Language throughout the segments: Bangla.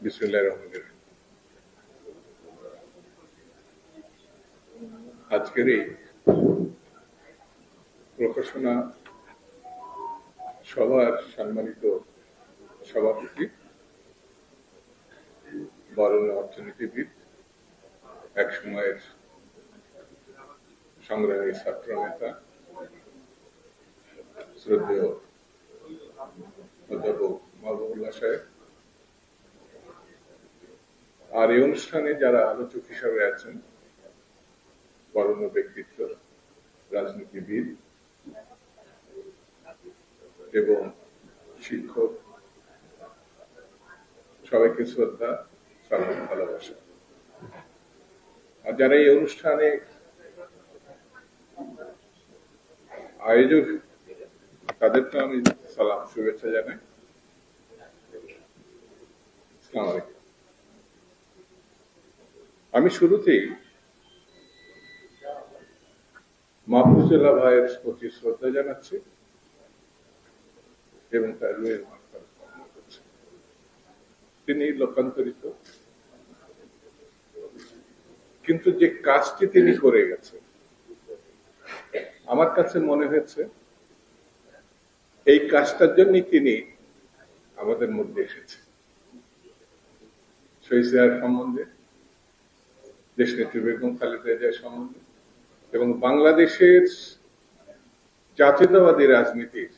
বিসমিল্লাহির রহমানির রহিম। আজকের এই প্রকাশনা সভার সম্মানিত সভাপতি, বরেণ্য অর্থনীতিবিদ, এক সময়ের সংগ্রামী ছাত্র নেতা, শ্রদ্ধেয় অধ্যাপক মাহবুবুল্লাহ সাহেব, আর এই অনুষ্ঠানে যারা আলোচক হিসাবে আছেন, বরেণ্য ব্যক্তিত্ব, রাজনীতিবিদ এবং শিক্ষক, সবাইকে শ্রদ্ধা, সালাম, ভালোবাসা। আর যারা এই অনুষ্ঠানে আয়োজক, তাদেরকে আমি সালাম, শুভেচ্ছা জানাই। আসসালামু আলাইকুম। আমি শুরুতেই মাহফুজুল্লাহ ভাইয়ের প্রতি শ্রদ্ধা জানাচ্ছি এবং তার রুহের মাগফিরাত কামনা করছি। তিনি লোকান্তরিত, কিন্তু যে কাজটি তিনি করে গেছেন, আমার কাছে মনে হয়েছে এই কাজটার জন্যই তিনি আমাদের মধ্যে এসেছেন। শহীদ জিয়ার সম্বন্ধে, দেশনেত্রী বেগম খালেদা জিয়া সম্বন্ধে এবং বাংলাদেশের জাতীয়তাবাদী রাজনীতির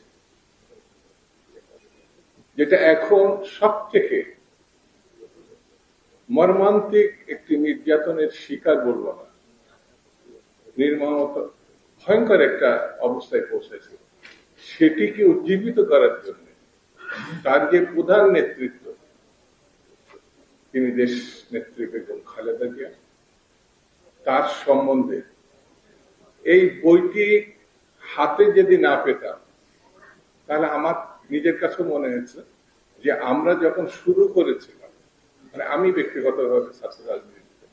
যেটা এখন সব থেকে মর্মান্তিক একটি নির্যাতনের শিকার বলব না, নির্মমতা, ভয়ঙ্কর একটা অবস্থায় পৌঁছেছে, সেটিকে উজ্জীবিত করার জন্য তার যে প্রধান নেতৃত্ব, তিনি দেশ নেত্রী বেগম খালেদা জিয়া, তার সম্বন্ধে এই বইটি হাতে যদি না পেতাম, তাহলে আমার নিজের কাছে মনে হয়েছে যে আমরা যখন শুরু করেছিলাম, মানে আমি ব্যক্তিগতভাবে ছাত্র রাজনীতিতে,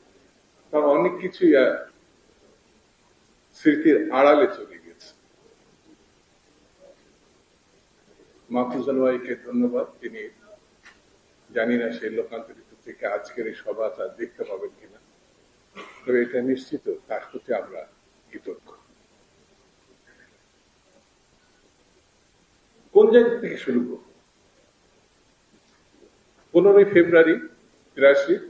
তখন অনেক কিছুই স্মৃতির আড়ালে চলে গেছে। মাহফুজুল ভাইকে ধন্যবাদ। তিনি, জানি না সেই লোকান্তরিত থেকে আজকের এই সভা তার দেখতে পাবেন কিনা, তবে এটা নিশ্চিত তার প্রতি আমরা কৃতজ্ঞ। কোন জায়গা থেকে শুরু করব? 15 ফেব্রুয়ারি 83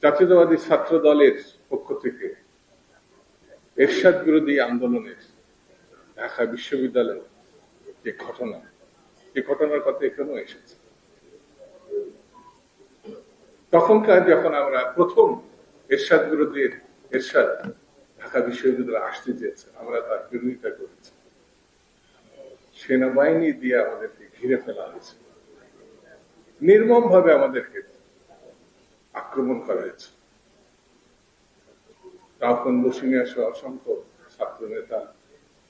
জাতীয়তাবাদী ছাত্র দলের পক্ষ থেকে এরশাদ বিরোধী আন্দোলনের ঢাকা বিশ্ববিদ্যালয়ের যে ঘটনার কথা এখানেও এসেছে। তখনকার যখন আমরা প্রথম এরশাদ ঢাকা বিশ্ববিদ্যালয়ে আসতে চেয়েছে, আমরা তার বিরোধিতা করেছি। সেনাবাহিনী দিয়ে আমাদেরকে ঘিরে ফেলা হয়েছে, নির্মম ভাবে আমাদেরকে আক্রমণ করা হয়েছে। রাউফন বসিনিয়া সহ অসংখ্য ছাত্র নেতা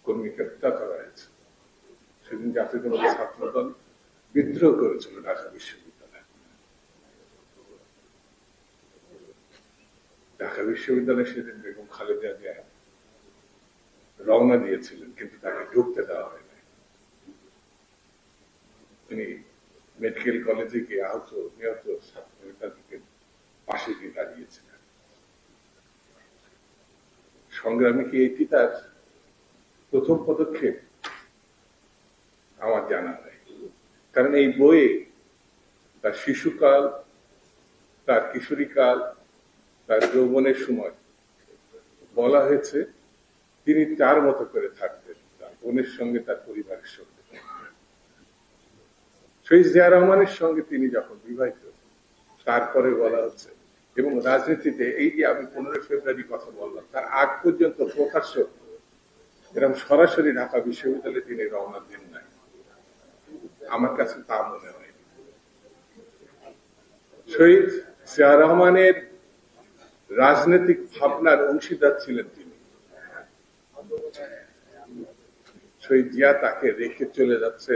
কর্মীকে হত্যা করা হয়েছে। সেদিন জাতীয়তাবাদী ছাত্র দল বিদ্রোহ করেছিল ঢাকা বিশ্ববিদ্যালয়ে। ঢাকা বিশ্ববিদ্যালয়ে সেদিন বেগম খালেদা জিয়া রওনা দিয়েছিলেন, কিন্তু তাকে ঢুকতে দেওয়া হয়নি। তিনি মেডিকেল কলেজে গিয়ে নিহত ছাত্র নেতাদের পাশে গিয়ে দাঁড়িয়েছিলেন। সংগ্রামী কি এটি তার প্রথম পদক্ষেপ? আমার জানা নাই, কারণ এই বইয়ে তার শিশুকাল, তার কিশোরীকাল, তার যৌবনের সময় বলা হয়েছে তিনি তার মতো করে থাকতেন, তার বোনের সঙ্গে, তার পরিবারের সঙ্গে। শহীদ জিয়া রহমানের সঙ্গে তিনি যখন বিবাহিত, তারপরে বলা হচ্ছে, এবং রাজনীতিতে এই যে আমি 15 ফেব্রুয়ারি কথা বললাম, তার আগ পর্যন্ত প্রকাশ্য এরকম সরাসরি ঢাকা বিশ্ববিদ্যালয়ে তিনি রওনা দেন নাই। আমার কাছে তা মনে হয়। শহীদ জিয়া রহমানের রাজনৈতিক ভাবনার অংশীদার ছিলেন তিনি। শহীদ জিয়া তাকে রেখে চলে যাচ্ছে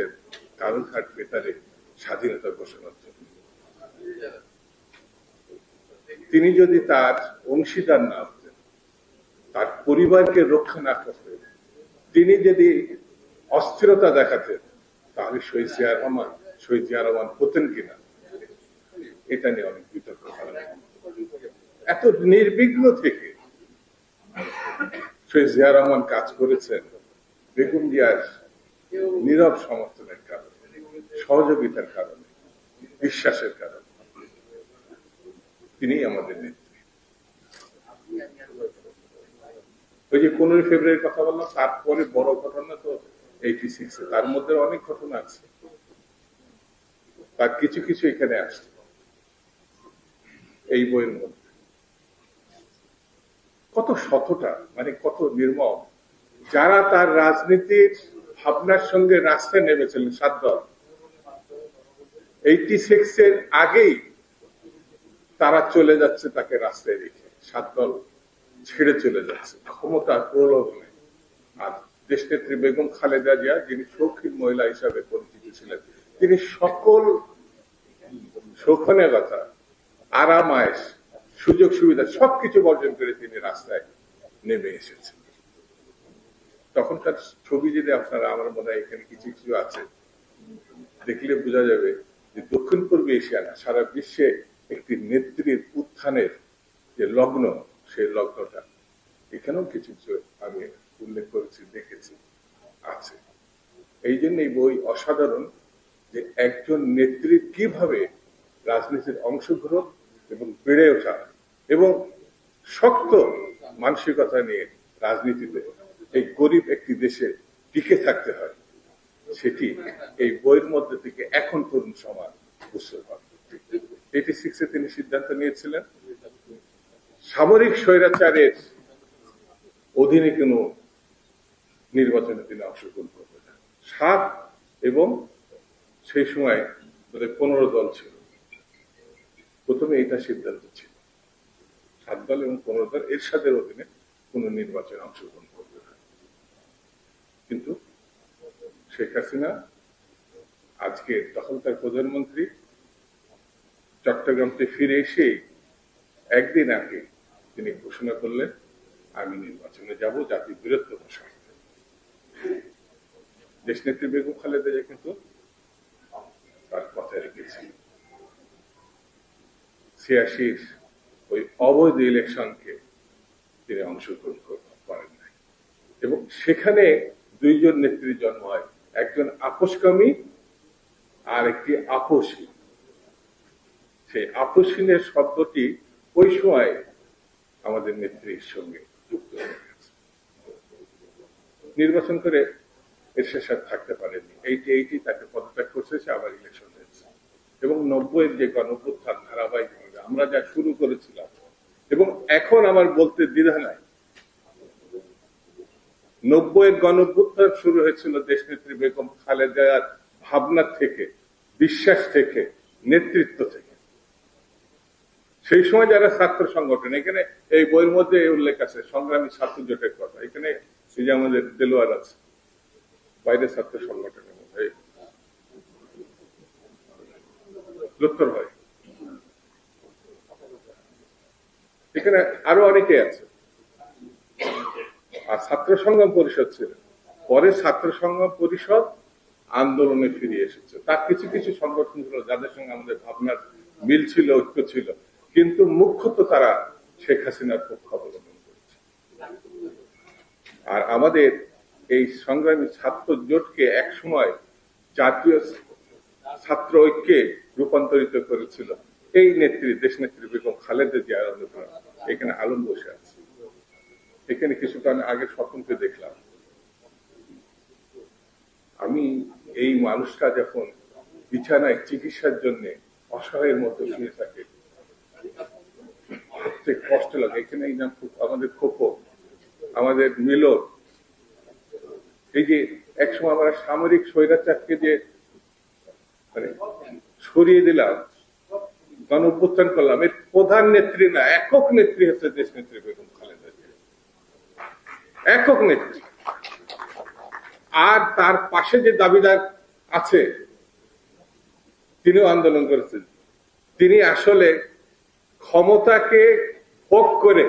কারুঘাট বেতারে স্বাধীনতা ঘোষণার জন্য। তিনি যদি তার অংশীদার না হতেন, তার পরিবারকে রক্ষা না করতেন, তিনি যদি অস্থিরতা দেখাতেন, তাহলে শহীদ জিয়া রহমান শহীদ জিয়া রহমান হতেন কিনা, এটা নিয়ে অনেক বিতর্ক করা। এত নির্বিঘ্ন থেকে শহীদ জিয়া রহমান কাজ করেছেন বেগম জিয়ার নীরব সমর্থনের কারণে, সহযোগিতার কারণে, বিশ্বাসের কারণে। তিনি আমাদের নেত্রী। ওই যে 15 ফেব্রুয়ারির কথা বললাম, তারপরে বড় ঘটনা তো 86, তার মধ্যে অনেক ঘটনা আছে, তার কিছু কিছু এখানে আসছে এই বইয়ের মধ্যে। কত শতটা, মানে কত নির্মম, যারা তার রাজনীতির ভাবনার সঙ্গে রাস্তায় নেমেছিলেন 7 দল, 86 এর আগেই তারা চলে যাচ্ছে তাকে রাস্তায় রেখে, 7 দল ছেড়ে চলে যাচ্ছে ক্ষমতার প্রলোভনে। আর দেশনেত্রী বেগম খালেদা জিয়া, যিনি শৌখিন মহিলা হিসাবে পরিচিত ছিলেন, তিনি সকল শোভনীয়তা, আরাম আয়েশ, সুযোগ সুবিধা সবকিছু বর্জন করে তিনি রাস্তায় নেমে এসেছেন। তখনকার ছবি যদি আপনারা, আমার মনে হয় এখানে কিছু কিছু আছে, দেখলে বোঝা যাবে যে দক্ষিণ পূর্ব এশিয়া না, সারা বিশ্বে একটি নেত্রীর উত্থানের যে লগ্ন, সেই লগ্নটা এখানেও কিছু কিছু আমি উল্লেখ করেছি, দেখেছি, আছে। এই জন্য এই বই অসাধারণ, যে একজন নেত্রী কিভাবে রাজনীতির অংশগ্রহণ এবং বেড়ে ওঠা এবং শক্ত মানসিকতা নিয়ে রাজনীতিতে এই গরিব একটি দেশে টিকে থাকতে হয়, সেটি এই বইয়ের মধ্যে থেকে এখন তরুণ সমাজ বুঝতে পারে। 86 তিনি সিদ্ধান্ত নিয়েছিলেন সামরিক স্বৈরাচারের অধীনে কোনো নির্বাচনে তিনি অংশগ্রহণ করবেন না। 7 এবং সেই সময় 15 দল ছিল, প্রথমে এটা সিদ্ধান্ত ছিল 7 দল এবং 15 দল এরশাদের অধীনে কোন নির্বাচনে অংশগ্রহণ করবে না। কিন্তু শেখ হাসিনা আজকে তখনকার প্রধানমন্ত্রী চট্টগ্রামতে ফিরে এসে একদিন আগে তিনি ঘোষণা করলেন, আমি নির্বাচনে যাব জাতির বীরত্ব স্বার্থে। দেশনেত্রী বেগম খালেদা জিয়া কিন্তু তার কথা রেখেছিল। 86 ওই অবৈধ ইলেকশনকে তিনি অংশগ্রহণ করেন নাই, এবং সেখানে 2 জন নেত্রীর জন্ম হয়, একজন আপোষকামী আর একটি আপোষহীন। সেই আপোষহীনের শব্দটি ওই সময় আমাদের নেত্রীর সঙ্গে যুক্ত হয়ে গেছে। নির্বাচন করে এরশাদ থাকতে পারেনি, এইটি তাকে পদত্যাগ করছে, সে আবার ইলেকশন হয়েছে। এবং 90-এর যে গণঅভ্যুত্থান ধারাবাহিকভাবে আমরা যা শুরু করেছিলাম, এবং এখন আমার বলতে দ্বিধা নাই, 90-এর গণঅভ্যুত্থান শুরু হয়েছিল দেশনেত্রী বেগম খালেদার ভাবনা থেকে, বিশ্বাস থেকে, নেতৃত্ব থেকে। সেই সময় যারা ছাত্র সংগঠন, এখানে এই বইয়ের মধ্যে উল্লেখ আছে সংগ্রামী ছাত্র জোটের কথা, এখানে এই যে আমাদের দেলোয়ার আছে, বাইরে ছাত্র সংগঠনের মধ্যে লুত্তর হয়, এখানে আরো অনেকে আছে। আর ছাত্র সংগ্রাম পরিষদ ছিল, পরে ছাত্র সংগ্রাম পরিষদ আন্দোলনে ফিরে এসেছে। তার কিছু কিছু সংগঠন ছিল যাদের সঙ্গে আমাদের ভাবনার মিল ছিল, ঐক্য ছিল, কিন্তু মুখ্যত তারা শেখ হাসিনার পক্ষ অবলম্বন করেছে। আর আমাদের এই সংগ্রামী ছাত্র জোটকে একসময় জাতীয় ছাত্র ঐক্যে রূপান্তরিত করেছিল এই নেত্রী, দেশনেত্রী বেগম খালেদা জিয়ার অনুপ্রেরণা। এখানে আলম বসে আছে, এখানে কিছুক্ষণ আগে স্বপ্নকে দেখলাম। আমি এই মানুষটা যখন বিছানায় চিকিৎসার জন্য অসহায়ের মতো শুয়ে থাকে, কষ্ট লাগে। এখানে এই নাম আমাদের খোপো, আমাদের মিলন, এই যে একসময় আমরা সামরিক স্বৈরাচারকে যে মানে সরিয়ে দিলাম, গণঅভ্যুত্থান করলাম, এর প্রধান নেত্রী না, একক নেত্রী হচ্ছে দেশনেত্রী বেগম খালেদা জিয়া, একক নেত্রী। আর তার পাশে যে দাবিদার আছে, তিনিও আন্দোলন করেছেন। তিনি আসলে ক্ষমতাকে ভোগ করে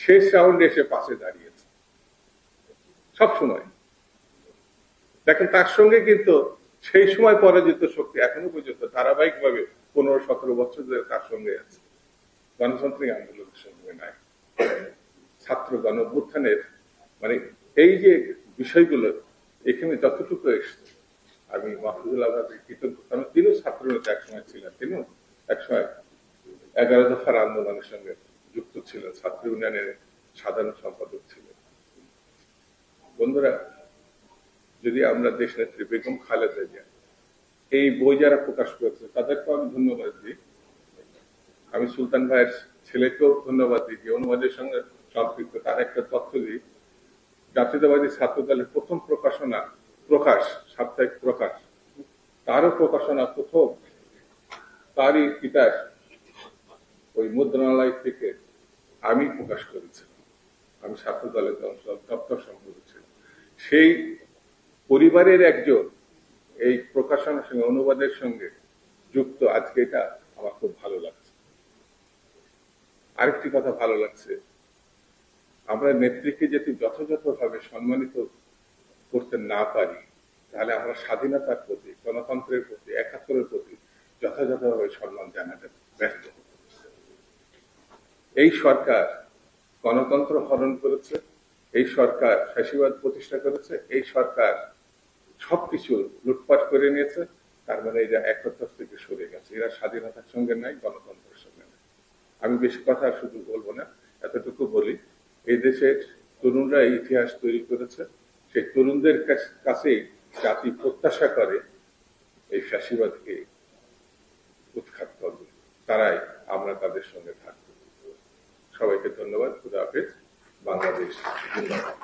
শেষ রাউন্ডে এসে পাশে দাঁড়িয়েছে সবসময়। দেখেন, তার সঙ্গে কিন্তু সেই সময় পরাজিত শক্তি এখনো পর্যন্ত ধারাবাহিকভাবে 15-17 বছর ধরে তার সঙ্গে আছে, গণতান্ত্রিক আন্দোলনের সঙ্গে নাই। ছাত্র গণ অভ্যুত্থানের মানে এই যে বিষয়গুলো এখানে যতটুকু এসছে, আমি মাহফুজুল আহমেদের কৃতজ্ঞ, কারণ তিনিও ছাত্র নেতা একসময় ছিলেন, তিনিও একসময় 11 দফার আন্দোলনের সঙ্গে যুক্ত ছিলেন, ছাত্র ইউনিয়নের সাধারণ সম্পাদক ছিলেন। বন্ধুরা, যদি আমরা দেশ নেত্রী বেগম খালেদা জিয়া এই বই যারা প্রকাশ করেছে তাদেরকেও আমি ধন্যবাদ দিই। আমি সুলতান ভাইয়ের ছেলেকেও ধন্যবাদ দিই যে অনুবাদের সঙ্গে সম্পৃক্ত। তার একটা তথ্য দিই, জাতীয়তাবাদী ছাত্র দলের প্রথম প্রকাশ সাপ্তাহিক প্রকাশ, তারও প্রকাশনা প্রথম তারই পিতার ওই মুদ্রণালয় থেকে আমি প্রকাশ করেছিলাম। আমি ছাত্র দলের দপ্তর সম্পাদক ছিলাম। সেই পরিবারের একজন এই প্রকাশনার সঙ্গে অনুবাদের সঙ্গে যুক্ত। আজকে এটা আমার খুব ভালো লাগছে। আরেকটি কথা ভালো লাগছে, আমরা নেত্রীকে যদি যথাযথভাবে সম্মানিত করতে না পারি, তাহলে আমরা স্বাধীনতার প্রতি, গণতন্ত্রের প্রতি, একাত্তরের প্রতি যথাযথভাবে সম্মান জানাতে ব্যর্থ। এই সরকার গণতন্ত্র হরণ করেছে, এই সরকার ফ্যাসিবাদ প্রতিষ্ঠা করেছে, এই সরকার সবকিছু লুটপাট করে নিয়েছে। তার মানে এরা একাত্তর থেকে সরে গেছে, এরা স্বাধীনতার সঙ্গে নাই, গণতন্ত্রের সঙ্গে নাই। আমি বেশি কথা শুধু বলবো না, এতটুকু বলি, এই দেশের তরুণরা ইতিহাস তৈরি করেছে, সেই তরুণদের কাছেই জাতি প্রত্যাশা করে এই ফ্যাসিবাদকে উৎখাত করবে, তারাই আমরা তাদের সঙ্গে থাকবো। সবাইকে ধন্যবাদ। খুদা হাফেজ। বাংলাদেশ জিন্দাবাদ।